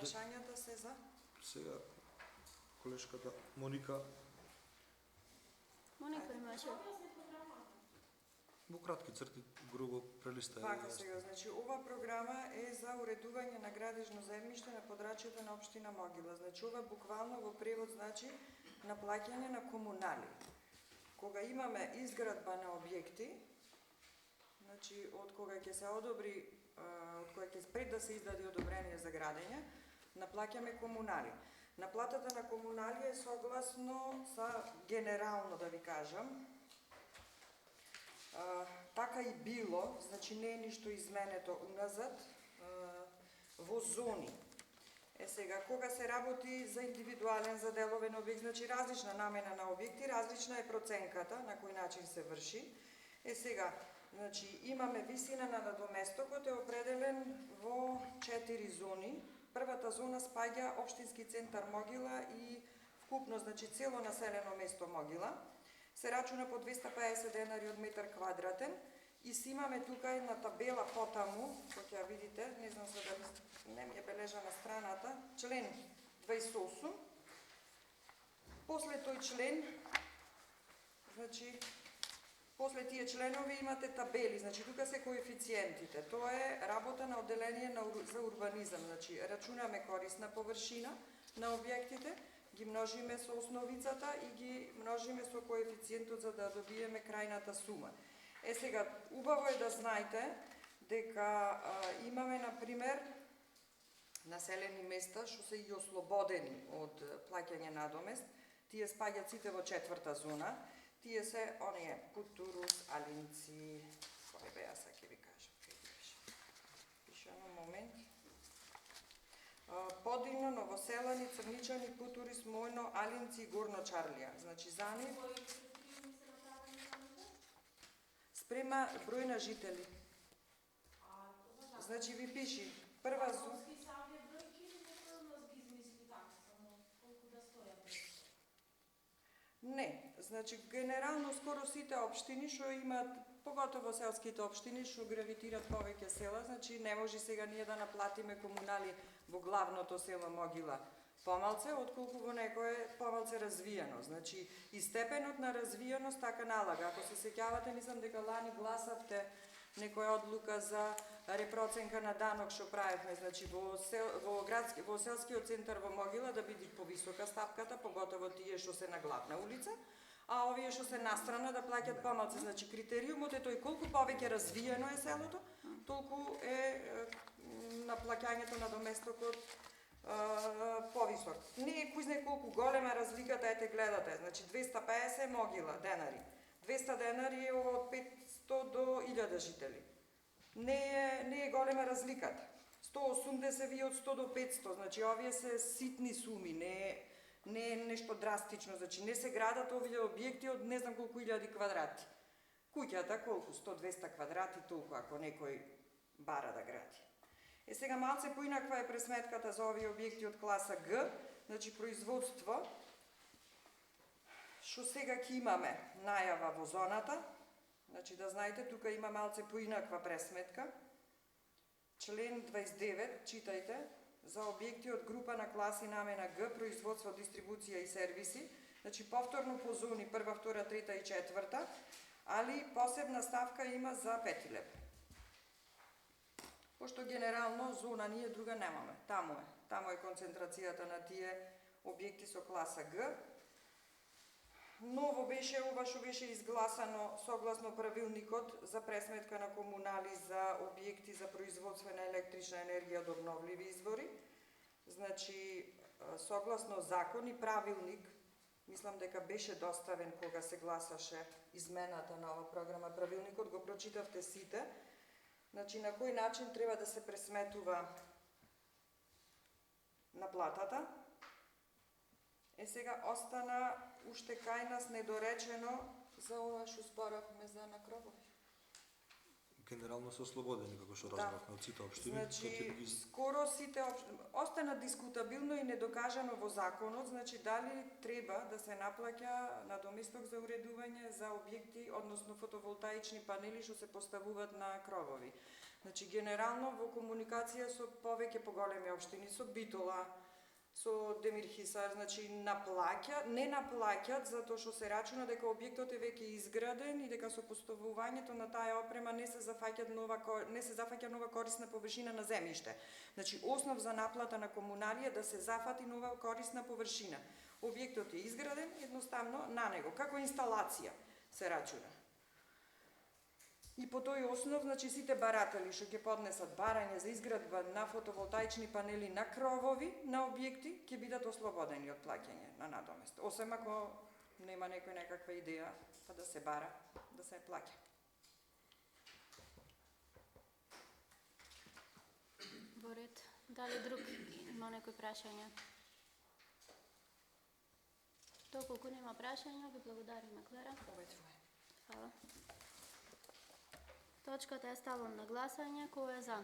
Прашањата се за? Сега, колешката Моника. Моника имаше. Во кратки црти, грубо прелиста. Вака сега, значи, ова програма е за уредување на градежно земјиште на подрачјето на општина Могила. Значи, ова буквално во превод значи на плаќање на комунали. Кога имаме изградба на објекти, значи, од кога ќе се одобри, од кога ќе пред да се издаде одобрение за градење, наплаќаме комунали. Наплатата на комунали е согласно са генерално да ви кажам, така и било, значи не е ништо изменето уназад, во зони. Сега, кога се работи за индивидуален, за деловен објект, значи различна намена на објекти, различна е проценката на кој начин се врши. Сега, значи имаме висина на надоместокот е определен во 4 зони. Првата зона спаѓа општински центар Могила и вкупно, значи цело населено место Могила. Се рачуна по 250 денари од метар квадратен и си имаме тука една табела потаму, која ќе ја видите, не знам се дали не ми е бележа на страната, член 28. После тој член, значи, после тие членови имате табели, значи тука се коефициентите. Тоа е работа на одделение за урбанизам, значи рачунаме корисна површина на објектите, ги множиме со основицата и ги множиме со коефициентот за да добиеме крајната сума. Сега, убаво е да знаете дека имаме, например, населени места што се и ослободени од плаќање надомест, тие спаѓаат сите во 4-та зона, тие се, оние, Путурус, Алинци, кој беа, са ќе ви кажам, пише на момент, Подино, Новоселани, Црничани, Путурис, Мојно, Алинци и Горно Чарлија. Значи, за нив спрема број на жители. Значи, ви пиши, прва зона... Не, значи, генерално скоро сите општини што имаат, поготово селските општини што гравитираат повеќе села, значи не може сега ние да наплатиме комунали во главното село Могила помалце, отколку во некое помалце развиено. Значи, и степенот на развиеност така налага. Ако се сеќавате, мислам дека лани гласавте некоја одлука за репроценка на данок што правевме, значи во селскиот центар во Могила да биде повисока стапката, поготово тие што се на главна улица, а овие што се настрана да плаќат помалце. Значи критериумот е тој колку повеќе развиено е селото, толку е на плаќањето на доместокот повисок. Не е кој знае колку голема разликата, ете гледате, значи 250 Могила денари. 200 денари е од 500 до 1000 жители. Не е голема разликата. 180 ви од 100 до 500, значи овие се ситни суми, не е нешто драстично, значи не се градат овие објекти од не знам колку илјади квадрати. Куќата колку? 100-200 квадрати, толку ако некој бара да гради. Сега малце поинаква е пресметката за овие објекти од класа Г, значи производство, што сега ќе имаме најава во зоната, значи да знаете, тука има малце поинаква пресметка. Член 29, читајте, за објекти од група на класи намена Г, производство, дистрибуција и сервиси, значи повторно по зони 1, 2, 3 и 4, али посебна ставка има за 5 леп. Пошто генерално зона ние друга немаме, таму е концентрацијата на тие објекти со класа Г. Ново беше ова што беше изгласано согласно правилникот за пресметка на комунали за објекти за производство на електрична енергија од обновливи извори. Значи, согласно закон и правилник, мислам дека беше доставен кога се гласаше измената на ова програма. Правилникот го прочитавте сите. Значи, на кој начин треба да се пресметува наплатата. Сега остана уште кај нас недоречено за ова што зборавме за накровови. Генерално се ослободени, како што разбравме од сите општини. Значи, скоро сите општини. Остана дискутабилно и недокажано во законот, значи дали треба да се наплаќа надоместок за уредување за објекти, односно фотоволтаични панели што се поставуваат на кровови. Значи, генерално во комуникација со повеќе поголеми општини, со Битола, со Демир Хисар, значи не наплаќат затоа што се рачуна дека објектот е веќе изграден и дека со поставувањето на таа опрема не се зафаќа нова корисна површина на земјиште. Значи, основ за наплата на комуналија е да се зафати нова корисна површина. Објектот е изграден, едноставно на него, како инсталација се рачуна. И по тој основ, значи, сите баратели што ќе поднесат барање за изградба на фотоволтаични панели на кровови на објекти ќе бидат ослободени од плаќање на надомест. Освен ако нема некој некаква идеја па да се бара, да се плаќа. Во ред. Дали друг има некои прашања? Доколку нема прашања, ви благодариме, Клера. Ова е твое. Фала. Точката е ставам на гласање. Кој е за?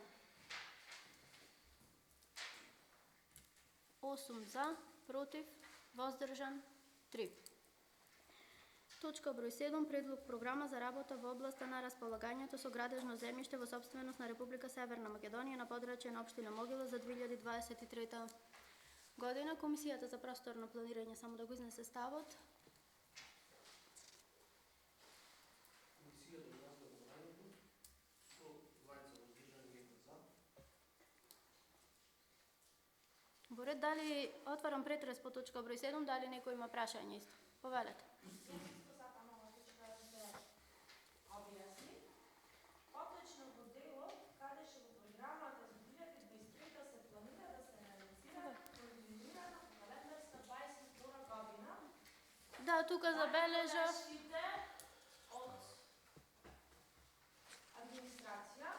8 за, против, воздржан, 3. Точка број 7. Предлог програма за работа во областа на располагањето со градежно земјиште во сопственост на Република Северна Македонија на подрачје на општина Могила за 2023 година. Комисијата за просторно планирање само да го изнесе ставот. Во ред, дали отварам претрес по точка број 7, дали некој има прашање исто? Повелете. Да, тука забележа од администрација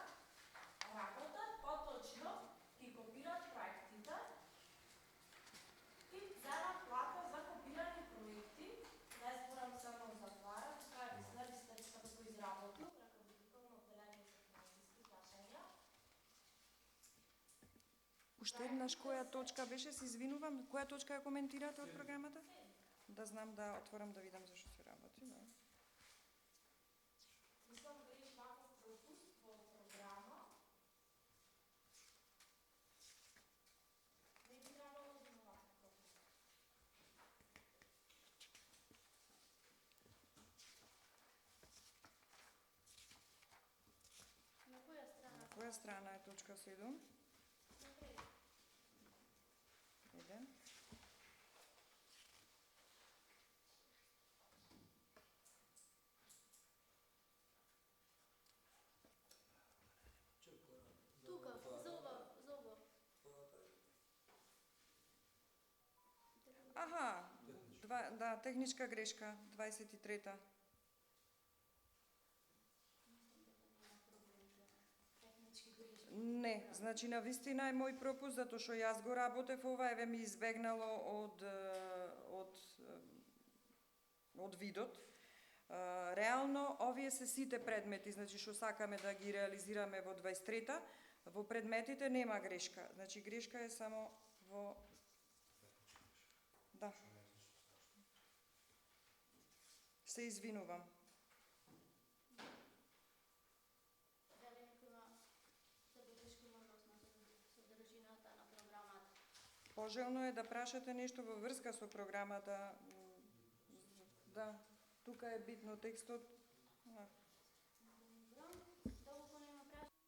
работат поточно и копираат проектите и земат плата за копирани проекти. Не зборам само за това, така е изгледистачка да го изработил, ръководително отделение за финансиски прашања. Уште еднаш која точка беше, се извинувам, која точка ја коментирате од програмата? Да знам, да отворам да видам зашто се работи, да. Мислам да има ваков пропуст во програма. Не би требало да има ваков пропуст. на која страна? На која страна е точка 7? Еден. Тука, за ова. Аха, да, техничка грешка, 23-та. Не, значи на вистина е мој пропуст, затоа што јас го работев ова, еве ми избегнало од видот. Реално, овие се сите предмети, значи што сакаме да ги реализираме во 23-та, во предметите нема грешка. Значи грешка е само во... Да. Се извинувам. Дали некој има забелешки односно со содржината на програмата? Пожелно е да прашате нешто во врска со програмата. Да, тука е битно текстот. Да. Доколку нема прашање,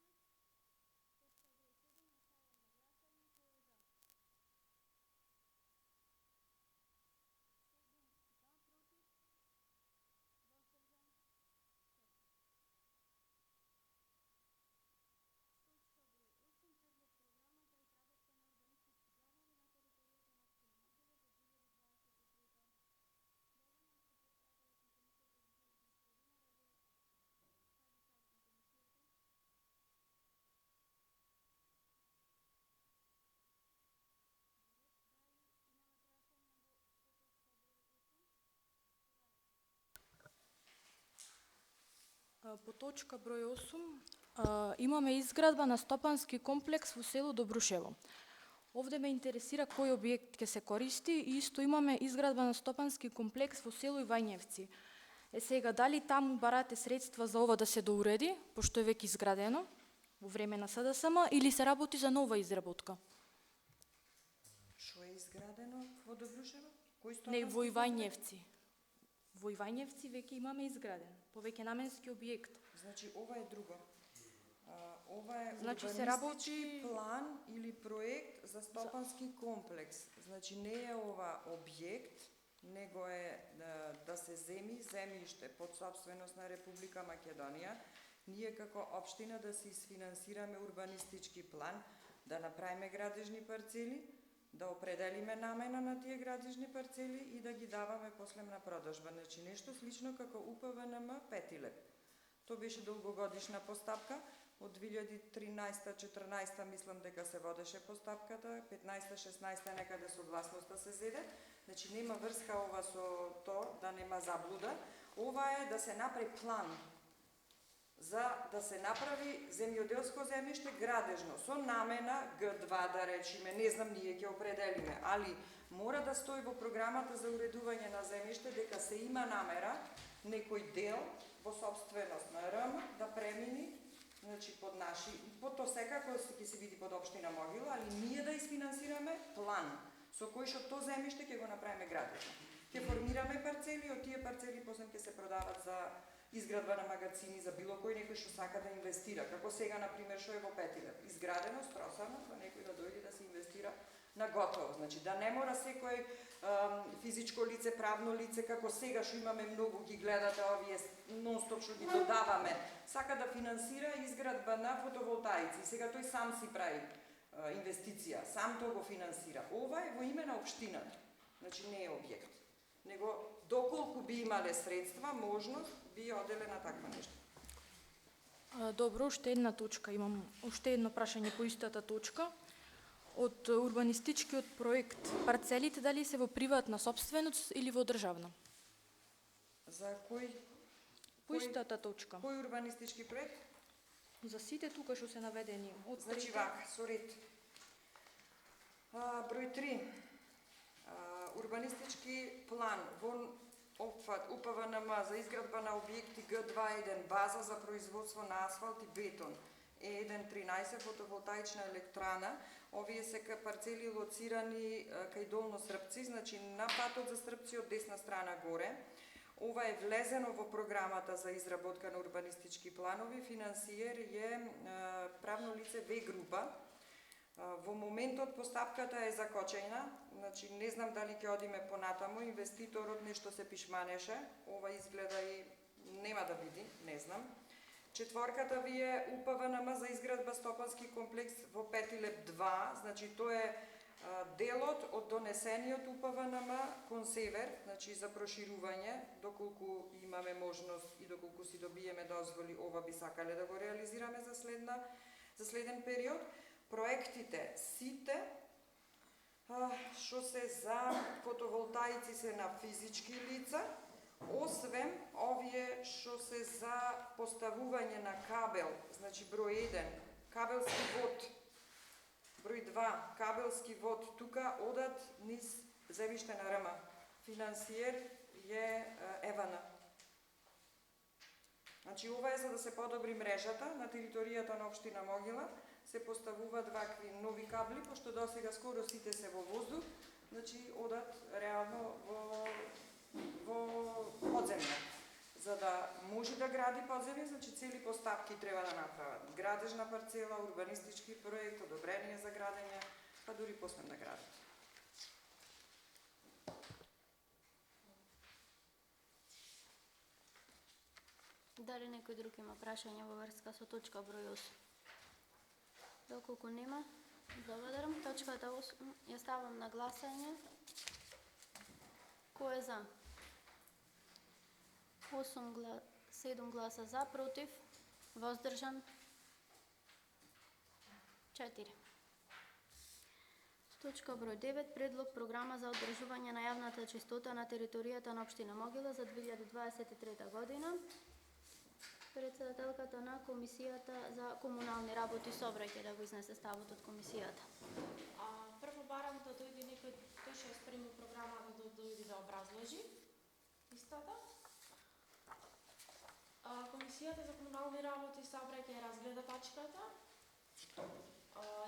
По точка број 8 имаме изградба на стопански комплекс во село Добрушево. Овде ме интересира кој објект ќе се користи и исто имаме изградба на стопански комплекс во село Ивањевци. Сега, дали таму барате средства за ова да се доуреди, пошто е веќе изградено? во време на СДСМ или се работи за нова изработка? Што е изградено во Добрушево? Кој Не, стопански во комплекс? Ивањевци. Во Ивањевци веќе имаме изграден, повеќенаменски објект. Значи, ова е друго. Ова е Значи, се урбанистички работи- план или проект за стопански комплекс. Значи, не е ова објект, него е да се земи земјиште под собственост на Република Македонија, ние како општина да се isfinansirаме урбанистички план, да направиме градежни парцели, да определиме намена на тие градежни парцели и да ги даваме после на продажба. Значи, нешто слично како УПВНМ Петилеп. Тоа беше долгогодишна постапка, од 2013-14 мислам дека се водеше постапката, 15-16 некаде согласноста се зеде, значи нема врска ова со тоа, да нема заблуда. Ова е да се направи план за да се направи земјоделско земјиште градежно, со намена Г2 да речиме, не знам, ние ќе определиме, али мора да стои во програмата за уредување на земјиште дека се има намера некој дел во собственост на РМ да премини, значи под наши, под тоа секако ќе се види под општина Могила, али ние да isfinansirаме план со кој што тоа земјиште ќе го направиме градежно. Ќе формираме парцели, од тие парцели после ќе се продават за изградба на магазини, за било кој некој што сака да инвестира, како сега на пример што е во Петилеп, изградено, стросано, па некој да дојде да се инвестира на готово. Значи да не мора секој физичко лице, правно лице, како сега што имаме многу, ги гледате овие нон-стоп што ги додаваме, сака да финансира изградба на фотоволтаици. Сега тој сам си прави инвестиција, сам тоа го финансира. Ова е во име на општината, значи не е објект. Него доколку би имале средства, можност би оделе на таква нешто. Добро, уште една точка имам, уште едно прашање по истата точка. Од урбанистичкиот проект, парцелите дали се во приватна собственост или во државна? За кој По истата точка. кој урбанистички проект? За сите тука што се наведени од Значи трета- вака, со ред. Број 3. Урбанистички план во опфат УПВНМ за изградба на објекти Г21 база за производство на асфалт и бетон. Е1-13 фотоволтаична електрана. Овие се парцели лоцирани кај Долно Српци, значи на патот за Српци од десна страна горе. Ова е влезено во програмата за изработка на урбанистички планови. Финансиер е правно лице В група. Во моментот постапката е закочена, значи не знам дали ќе одиме понатаму, инвеститорот нешто се пишманеше, ова изгледа и нема да биде, не знам. Четворката ви е УПВНМ за изградба стопански комплекс во Петилеп 2, значи тоа е делот од донесениот УПВНМ кон север, значи за проширување, доколку имаме можност и доколку си добиеме дозволи, ова би сакале да го реализираме за следен период. Проектите сите што се за фотоволтаици се на физички лица, освен овие што се за поставување на кабел, значи број 1, кабелски вод, број 2, кабелски вод, тука одат низ земјиште на РМ. Финансиер е ЕВН. Значи ова е за да се подобри мрежата на територијата на општина Могила, се поставуваат вакви нови кабли, пошто досега скоро сите се во воздух, значи одат реално во подземја. За да може да гради подземја, значи цели постапки треба да направат. Градежна парцела, урбанистички проект, одобрение за градење, па дури после да градат. Дали некој друг има прашање во врска со точка број 8? Доколку нема, благодарам. Точката 8 ја ставам на гласање. Кој е за? 7 гласа за, против, воздржан 4. Точка број 9. Предлог програма за одржување на јавната чистота на територијата на општина Могила за 2023 година. Председателката на Комисијата за комунални работи и сообраќај да го изнесе ставот од комисијата. Прво барам да дојде некој тој што спреми програмата да дојде да образложи истата. Комисијата за комунални работи и сообраќај разгледа тачката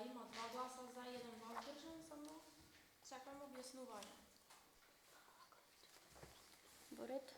Има 2 гласа за, 1 воздржан, само сакам објаснување. Во ред.